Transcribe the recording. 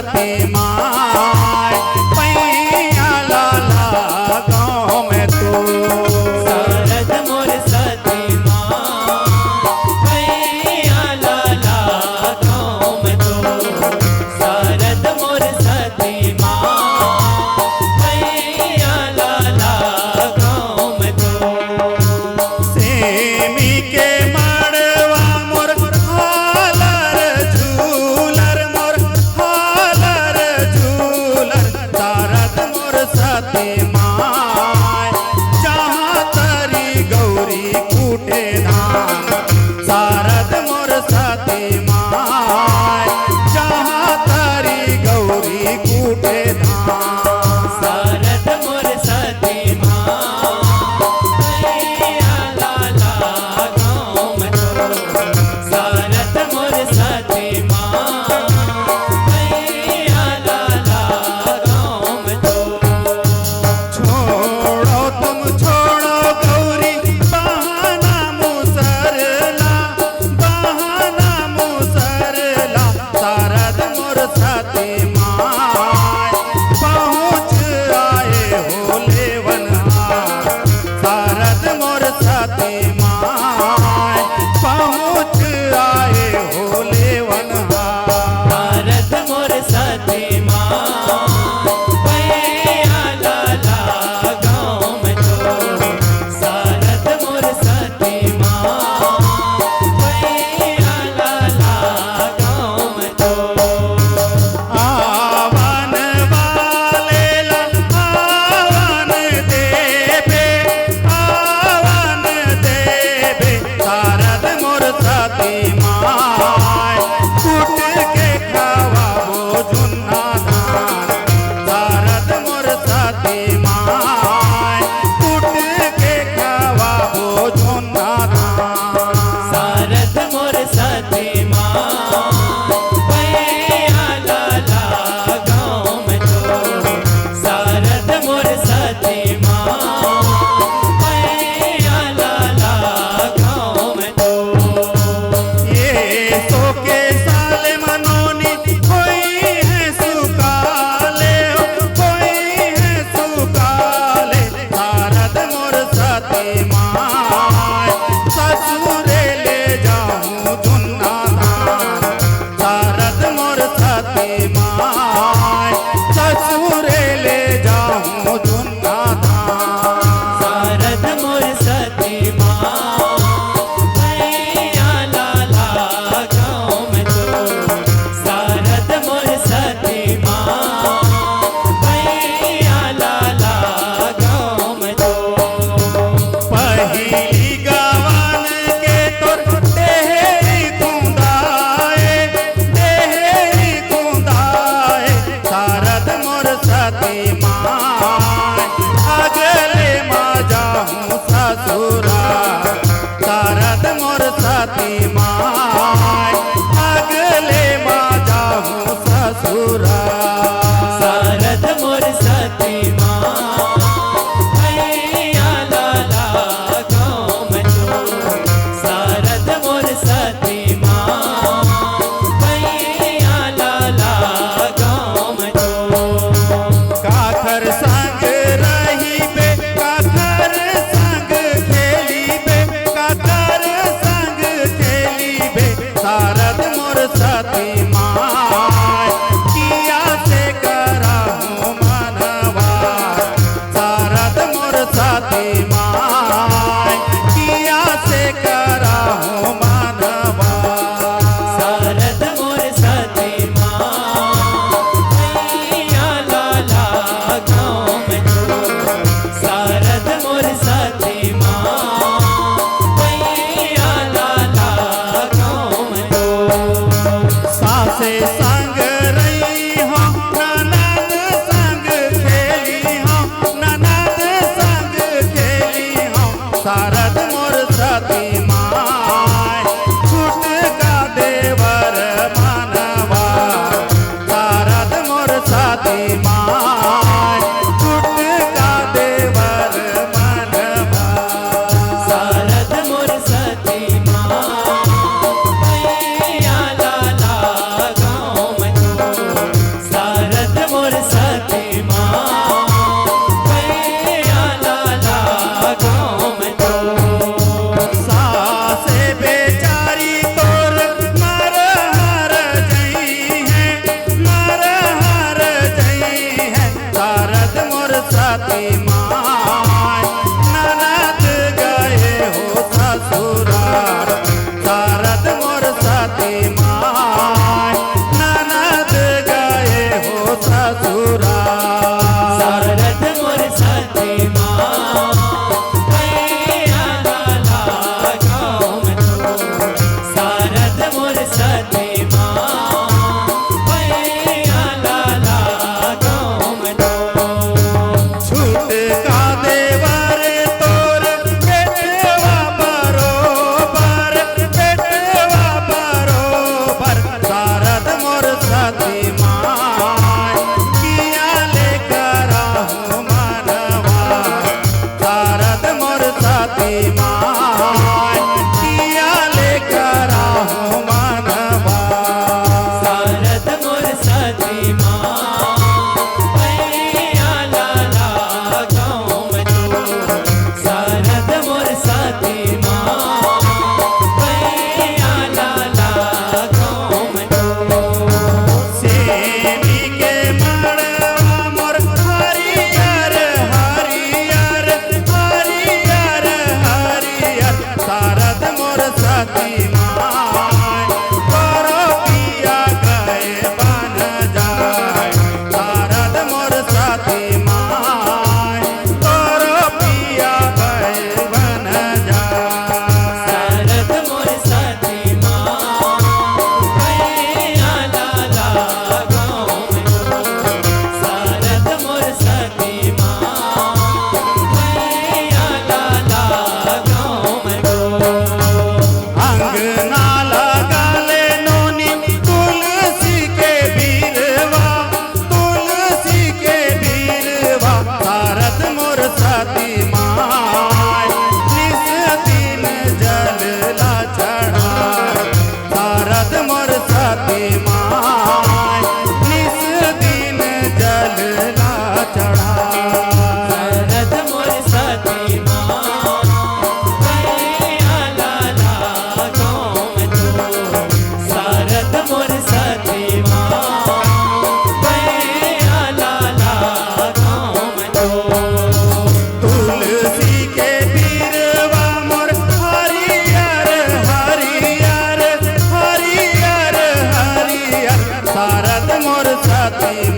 सती माय पैया लाला गाँव में तू शारद मोर सती माँ पैया लाला गाँव में तू शारद मोर सती माँ पैया लाला गाँव में तू सेमी के मड़वा मोर हालर झूलर मोर हालर झूलर शारद मोर सती माय जहाँ तरी गौरी कूटे धाम शारद मोर सती माय जहाँ तरी गौरी कूटे धाम शारद मोर सती माँ पैया लाला गाँव में तू शारद मोर सती माँ पैया लाला गाँव में तू छोड़ो तुम छोड़ो गौरी बहाना मुसरला शारद मोर सती माय पहुँच आए हो लेवनहार शारद मोर सती माय पहुँच आए हो लेवनहार शारद मोर सती माँ पैया लाला गाँव में तू शारद मोर सती माँ पैया लाला गाँव में तू आवन वाले ला आवन देवे शारद मोर सती माय कुट के खावाबो जुन्ना धान शारद मोर सती माय कुट के खावाबो जुन्ना धान शारद मोर सती माँ पैया लाला गाँव में तू शारद मोर सती माँ पैया लाला गाँव में तू ये सो के साल मनोनी कोई है सुकाले कोई है सुकाले शारद मोर सती माय ससुरे ले जाऊं जुन्ना धान शारद मोर सती माय ससुरे ले जाऊं जुन्ना धान शारद मोर सती माँ पैया लाला गाँव में तू शारद मोर सती माँ पैया लाला गाँव में तू पहिली गवन के तोर देहरी कुंदाए शारद मोर सती माय अगले माँ जाऊँ ससुरा शारद मोर सती माय अगले माँ जाऊँ ससुरा शारद मोर सती माँ पैया लाला गाँव में तू शारद मोर सती माँ पैया लाला गाँव में तू काखर संग रही बे काखर संग खेली बे काखर संग खेली बे शारद मोर सती माय किया साथी माँ भैया लाला गाँव में तो शारद मोर साथी माँ भैया लाला गाँव में तो सेमी के मड़वा मोर हरियर हरियर हरियर हरियर शारद मोर साथी माय करो पिया गए बन जाए शारद मोर साथी माय करो पिया गए बन जाए शारद मोर साथी माँ भैया लाला गाँव में तो शारद मोर साथी माँ भैया लाला गाँव में तो अंगना लगाले नोनी तुलसी के बीरवा तुलसी के बीरवा शारद मोर साथी माय निस दिन जल ला चढ़ाए शारद मोर साथी माय निस दिन जल ला चढ़ाए शारद मोर साथी माँ भैया लाला गाँव में तो शारद मोर साथी माँ भैया लाला गाँव में तो तुलसी के बीरवा मोर हरियर हरियर हरियर हरियर शारद मोर साथी